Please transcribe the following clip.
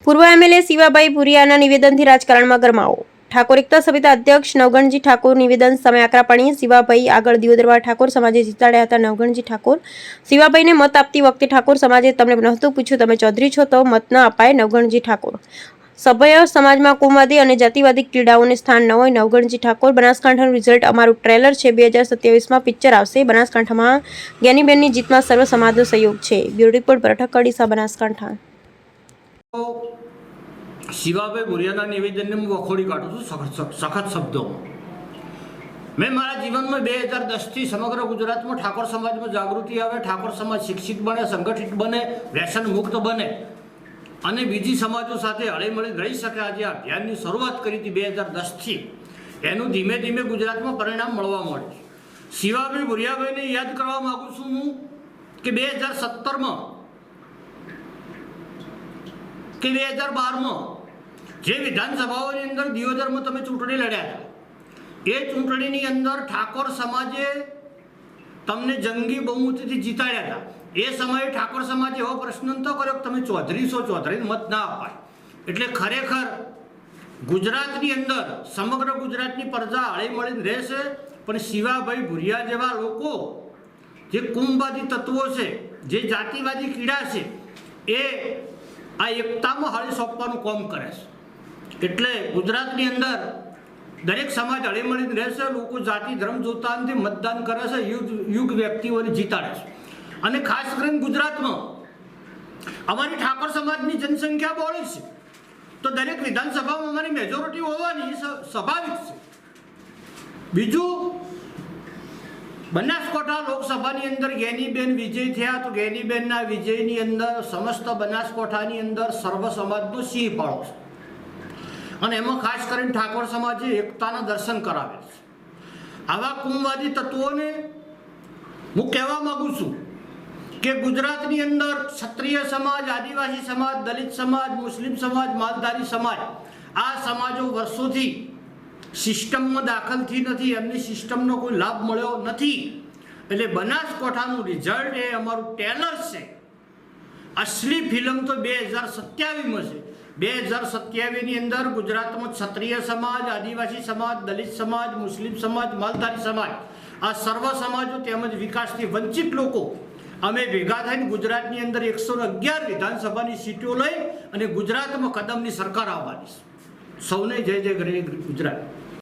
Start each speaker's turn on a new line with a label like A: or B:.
A: પૂર્વ એમએલએ શિવાભાઈ ભુરિયાના નિવેદનથી રાજકારણમાં ગરમાવો. ઠાકોર એકતા સમિતિ અધ્યક્ષ નવગણજી ઠાકોર નિવેદન સામે આકરાપણી. શિવાભાઈ આગળ દિયોદરવા ઠાકોર સમાજે જીતાડ્યા હતા નવગણજી ઠાકોર. શિવાભાઈને મત આપતી વખતે ઠાકોર સમાજે તમને નહોતું પૂછ્યું, તમે ચૌધરી છો તો મત ન અપાય. નવગણજી ઠાકોર. સભ્ય સમાજમાં કોમવાદી અને જાતિવાદી ક્રીડાઓને સ્થાન ન હોય. નવગણજી ઠાકોર. બનાસકાંઠાનું રિઝલ્ટ અમારું ટ્રેલર છે. 2027માં પિક્ચર આવશે. બનાસકાંઠામાં જ્ઞાનીબેનની જીતમાં સર્વ સમાજનો સહયોગ છે. બ્યુરો રિપોર્ટ બરઠક કડીસા, બનાસકાંઠા.
B: શિવાભાઈ ભુરિયાના નિવેદનને હું વખોડી કાઢું છું સખત શબ્દોમાં. મેં મારા જીવનમાં 2010થી સમગ્ર ગુજરાતમાં ઠાકોર સમાજમાં જાગૃતિ આવે, ઠાકોર સમાજ શિક્ષિત બને, સંગઠિત બને, વ્યસન મુક્ત બને અને બીજી સમાજો સાથે હળીમળી રહી શકે. આજે આ અભિયાનની શરૂઆત કરી હતી 2010થી. એનું ધીમે ધીમે ગુજરાતમાં પરિણામ મળવા મળ્યું. શિવાભાઈ ભુરિયાભાઈને યાદ કરવા માગું છું હું કે 2017માં કે 2012માં જે વિધાનસભાઓની અંદર દિયોદરમાં તમે ચૂંટણી લડ્યા હતા, એ ચૂંટણીની અંદર ઠાકોર સમાજે તમને જંગી બહુમતીથી જીતાડ્યા હતા. એ સમયે ઠાકોર સમાજે એવો પ્રશ્ન નહોતો કર્યો કે તમે ચૌધરી છો, ચૌધરીને મત ના અપાય. એટલે ખરેખર ગુજરાતની અંદર સમગ્ર ગુજરાતની પ્રજા હળી મળીને રહેશે. પણ શિવાભાઈ ભુરિયા જેવા લોકો, જે કુંભવાદી તત્વો છે, જે જાતિવાદી કીડા છે, એ આ એકતામાં હળી સોંપવાનું કામ કરે છે. એટલે ગુજરાતની અંદર દરેક સમાજ હળી મળીને રહેશે. લોકો જાતિ ધર્મ જોતા નથી, મતદાન કરે છે, યુગ વ્યક્તિઓને જીતાડે છે. અને ખાસ કરીને ગુજરાતમાં અમારી ઠાકોર સમાજની જનસંખ્યા બહોળી છે, તો દરેક વિધાનસભામાં અમારી મેજોરિટી હોવાની સ્વાભાવિક છે. બીજું, બનાસકાંઠા લોકસભાની અંદર જ્ઞાનીબેન વિજય થયા, તો જ્ઞાનીબેનના વિજયની અંદર સમસ્ત બનાસકાંઠાની અંદર સર્વ સમાજનો સિંહ ફાળો છે. અને એમાં ખાસ કરીને ઠાકોર સમાજે એકતાના દર્શન કરાવે છે. આવા કુંભવાદી તત્વોને હું કહેવા માગું છું કે ગુજરાતની અંદર ક્ષત્રિય સમાજ, આદિવાસી સમાજ, દલિત સમાજ, મુસ્લિમ સમાજ, માલધારી સમાજ, આ સમાજો વર્ષોથી સિસ્ટમમાં દાખલથી નથી, એમની સિસ્ટમનો કોઈ લાભ મળ્યો નથી. એટલે બનાસકાંઠાનું રિઝલ્ટ એ અમારું ટેલર છે. અસલી ફિલ્મ તો 2027માં છે. 2027ની અંદર ગુજરાતમાં ક્ષત્રિય સમાજ, આદિવાસી સમાજ, દલિત સમાજ, મુસ્લિમ સમાજ, માલધારી સમાજ, આ સર્વ સમાજો તેમજ વિકાસથી વંચિત લોકો અમે ભેગા થઈને ગુજરાતની અંદર 111 વિધાનસભાની સીટો લઈ અને ગુજરાતમાં કદમની સરકાર આવવાની છે. સૌને જય જય ગુજરાત.